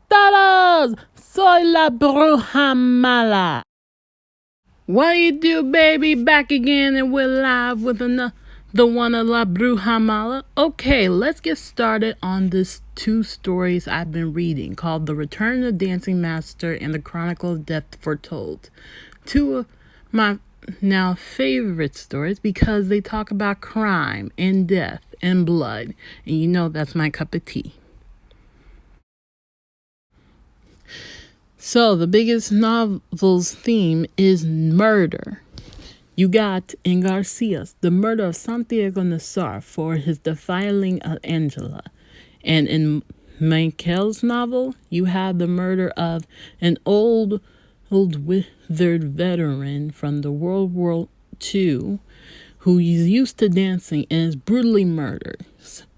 todos! Soy la Bruja mala. What do you do, baby? Back again, and we're live with the one of la Bruja mala. Okay, let's get started on this two stories I've been reading called The Return of the Dancing Master and The Chronicle of Death Foretold. Two of my now favorite stories because they talk about crime and death and blood, and you know that's my cup of tea. So the biggest novel's theme is murder. You got in Garcia's the murder of Santiago Nazar for his defiling of Angela. And in Mankell's novel, you have the murder of an old withered veteran from the World War II who is used to dancing and is brutally murdered.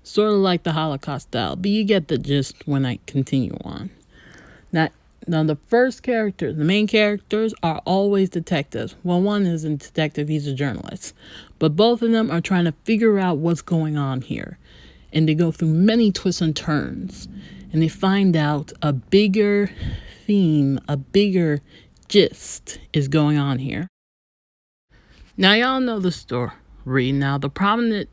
Sort of like the Holocaust style, but you get the gist when I continue on. Now, the first characters, the main characters, are always detectives. Well, one is a detective, he's a journalist. But both of them are trying to figure out what's going on here. And they go through many twists and turns. And they find out a bigger theme, a bigger gist is going on here. Now, y'all know the story. Now, the prominent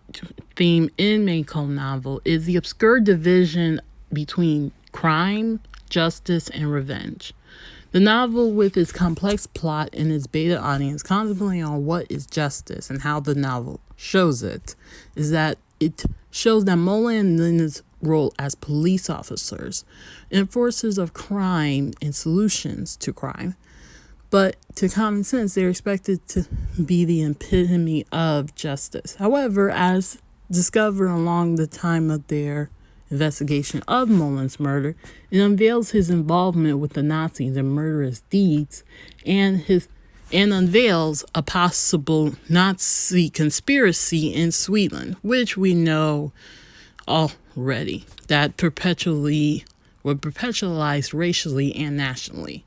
theme in Mankell novel is the obscure division between crime, justice, and revenge. The novel, with its complex plot and its beta audience contemplating on what is justice and how the novel shows it, is that it shows that Molin and Lindmand's role as police officers, enforcers of crime and solutions to crime. But to common sense, they're expected to be the epitome of justice. However, as discovered along the time of their investigation of Molin's murder, it unveils his involvement with the Nazis and murderous deeds, and unveils a possible Nazi conspiracy in Sweden, which we know already that perpetualized racially and nationally.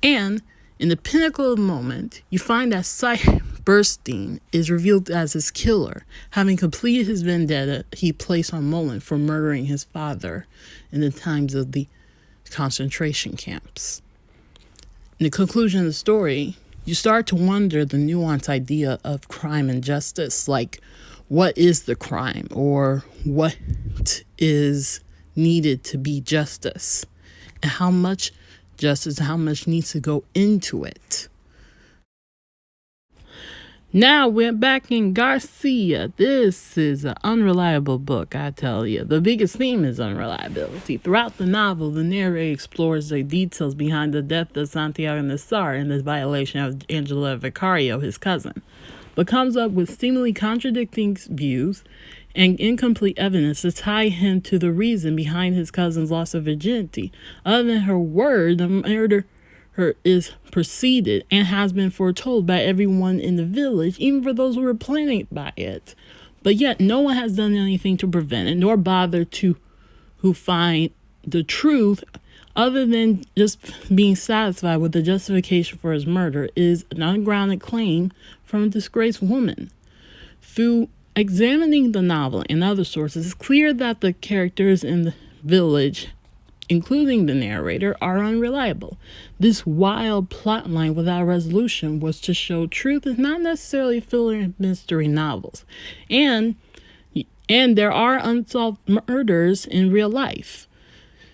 And in the pinnacle of the moment, you find that Siberstein is revealed as his killer, having completed his vendetta he placed on Molin for murdering his father in the times of the concentration camps. In the conclusion of the story, you start to wonder the nuanced idea of crime and justice, like what is the crime or what is needed to be justice, and how much justice, how much needs to go into it. Now we're back in Garcia. This is an unreliable book, I tell you. The biggest theme is unreliability. Throughout the novel, the narrator explores the details behind the death of Santiago Nazar and the violation of Angela Vicario, his cousin, but comes up with seemingly contradicting views and incomplete evidence to tie him to the reason behind his cousin's loss of virginity. Other than her word, the murder is preceded and has been foretold by everyone in the village, even for those who were planning by it. But yet no one has done anything to prevent it, nor bother to find the truth, other than just being satisfied with the justification for his murder is an ungrounded claim from a disgraced woman. Through examining the novel and other sources, it's clear that the characters in the village, including the narrator, are unreliable. This wild plotline without resolution was to show truth is not necessarily filler mystery novels. And there are unsolved murders in real life.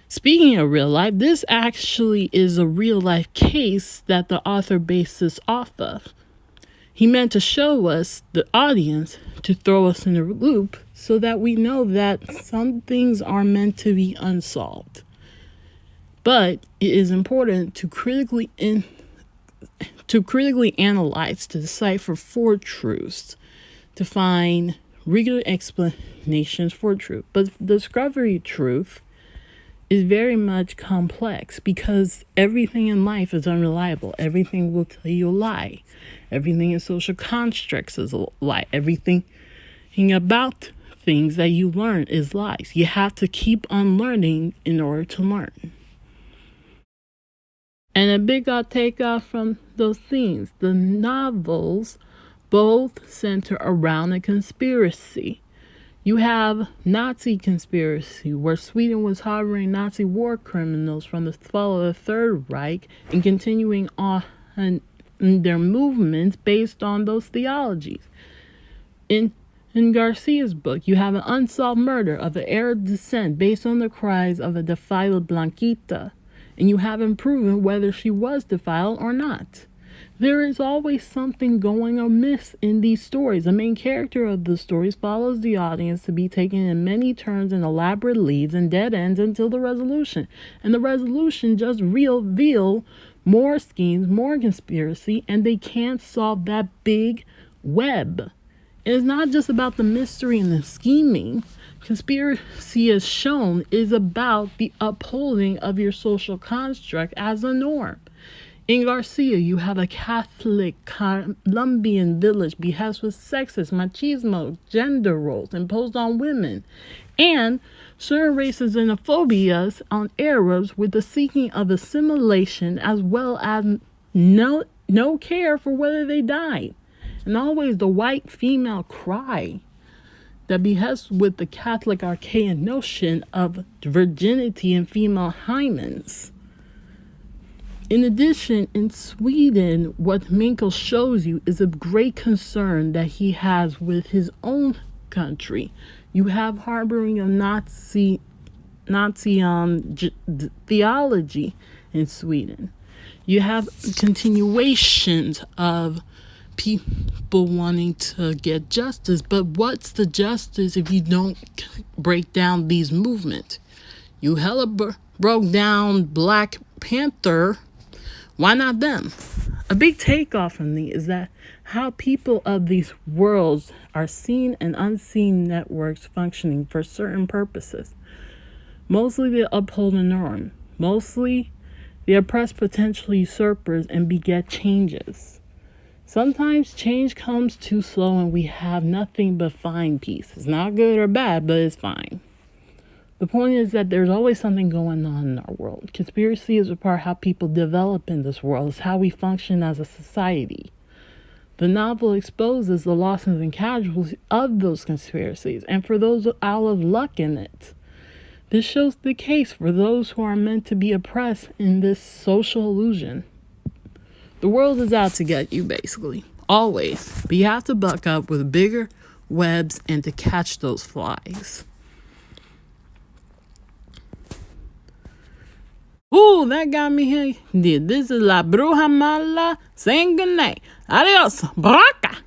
Speaking of real life, this actually is a real life case that the author based this off of. He meant to show us, the audience, to throw us in a loop so that we know that some things are meant to be unsolved. But it is important to critically analyze, to decipher for truths, to find regular explanations for truth. But the discovery of truth is very much complex because everything in life is unreliable. Everything will tell you a lie. Everything in social constructs is a lie. Everything about things that you learn is lies. You have to keep on learning in order to learn. And a big takeoff from those themes. The novels both center around a conspiracy. You have Nazi conspiracy, where Sweden was harboring Nazi war criminals from the fall of the Third Reich and continuing on their movements based on those theologies. In Garcia's book, you have an unsolved murder of the Arab descent based on the cries of a defiled Blanquita, and you haven't proven whether she was defiled or not. There is always something going amiss in these stories. The main character of the stories follows the audience to be taken in many turns and elaborate leads and dead ends until the resolution. And the resolution just reveal more schemes, more conspiracy, and they can't solve that big web. It's not just about the mystery and the scheming. Conspiracy, as shown, is about the upholding of your social construct as a norm. In Garcia, you have a Catholic Colombian village beheaded with sexist, machismo, gender roles imposed on women, and certain racist xenophobias on Arabs with the seeking of assimilation as well as no care for whether they died. And always the white female cry that beheads with the Catholic archaic notion of virginity and female hymens. In addition, in Sweden, what Mankell shows you is a great concern that he has with his own country. You have harboring of Nazi theology in Sweden. You have continuations of people wanting to get justice, but what's the justice if you don't break down these movements? You hella broke down Black Panther. Why not them? A big takeoff from me is that how people of these worlds are seen and unseen networks functioning for certain purposes. Mostly they uphold a norm. Mostly they oppress potential usurpers and beget changes. Sometimes change comes too slow and we have nothing but fine peace. It's not good or bad, but it's fine. The point is that there's always something going on in our world. Conspiracy is a part of how people develop in this world. It's how we function as a society. The novel exposes the losses and casualties of those conspiracies, and for those out of luck in it. This shows the case for those who are meant to be oppressed in this social illusion. The world is out to get you, basically. Always. But you have to buck up with bigger webs and to catch those flies. Ooh, that got me here. This is La Bruja Mala saying good night. Adios, Braca.